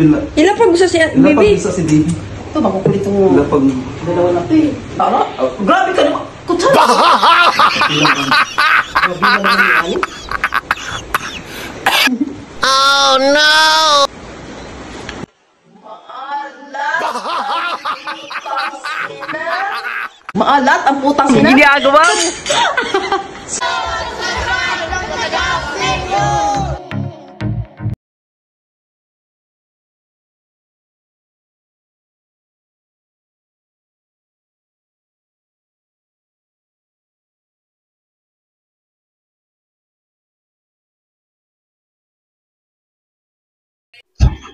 bibili na. Ilapag sa si Bibi. Ilapag sa si Bibi. Ito, makukulit yung Ilapag. dalawa na ito eh. Tara, grabe ka naman. Kutsara. Grabe naman yan. Oh no! Maalat ang putang ina. Ginagawa mo.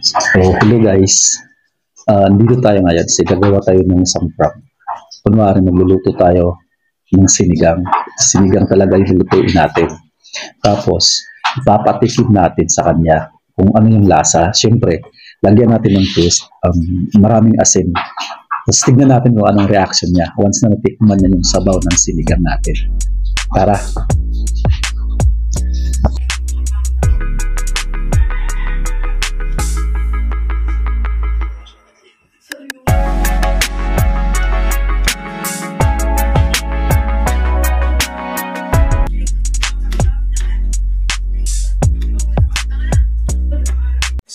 So, hello guys. Dito tayo ngayon kasi gagawa tayo ng isang prank. Kunwari, magluluto tayo ng sinigang. Sinigang talaga yung lutuin natin. Tapos, ipapatikim natin sa kanya kung ano yung lasa. Siyempre, lagyan natin ng twist, maraming asin. Tapos tignan natin kung anong reaction niya once na natikman niya yung sabaw ng sinigang natin. Tara!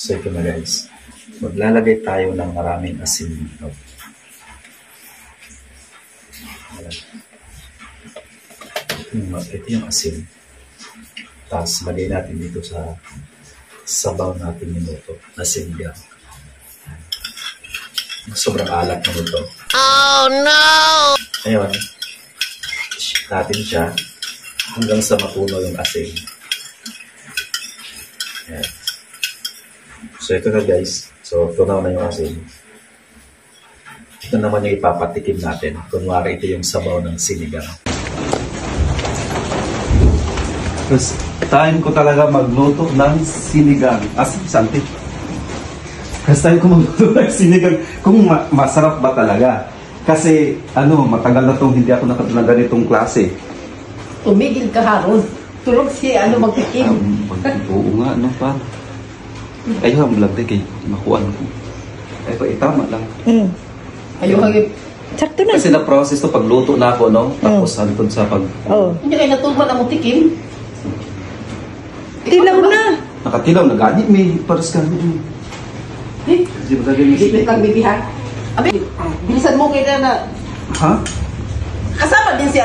So ito na guys, maglalagay tayo ng maraming asin dito. Ito yung asin. Tapos lagay natin dito sa sabaw natin minuto na sinigang. Sobrang alat na ito. Oh no! Ngayon, shake natin siya hanggang sa mapuno yung asin. Ayan. So ito na guys, so tunaw na yung asin. Ito naman yung ipapatikim natin. Kunwari ito yung sabaw ng sinigang. First time ko talaga magluto ng sinigang. Santi. First time ko magluto ng sinigang. Kung masarap ba talaga. Kasi matagal na itong hindi ako nakatulong ganitong klase. Tumigil ka Haron. Tulog si magtikim. Oo nga, pa. Ayaw ang vlog kay makuha ko. Ay, tama lang. Ayaw hagip. Sakto na. Kasi na-process to pagluto na ako, no? Tapos hantod sa pag... Hindi kayo natulman ang tikim. Tilaw na. Nakatilaw na gani. May paras ka. Eh, Hindi ba gagawin mo? wait lang, baby ha. Abi, bilisan mo kayo na. Ha? Kasama din si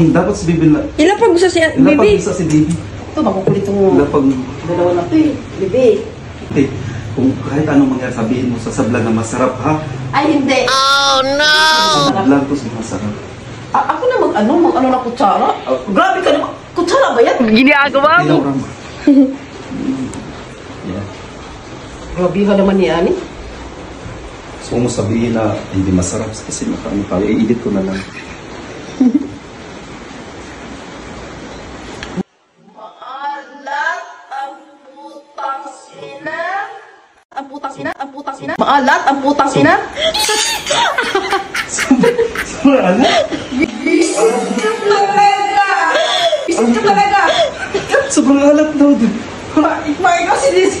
Dapat si Bibi na... Ilapag sa si Bibi. Ilapag sa si Bibi. Ito, makukulit yung Ilapag... dalawa na ito eh. Bibi. Kung kahit anong mangyari sabihin mo sa sablan na masarap, ha? Ay, hindi. Oh no! Sablan to sa masarap. Ako na mag na kutsara. Grabe ka naman. Kutsara ba yan? Ginagawa mo. Tinawram. Yeah. Grabe ka naman ni Ani. So, kung mo sabihin na hindi masarap kasi makaano tayo, i-edit ko na lang. Ang putang ina. Maalat ang putang ina. Sobrang ano? Isip ka talaga. Sobrang alat daw din. Ikaw sinis.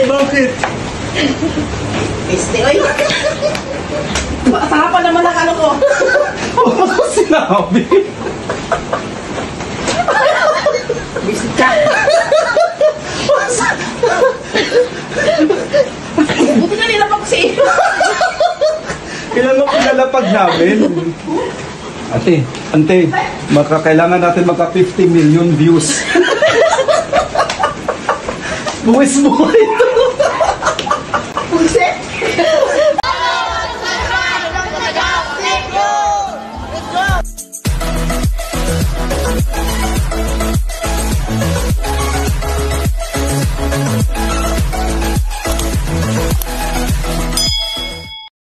Bakit? Este, oy. Sarapan naman ang ko. Ano sinabi? Bisit ka. Buti na nila pa ko si iyo. Kailan mo pinalapag namin? Ante, kailangan natin magka 50 million views. Buwis mo ito. Buset.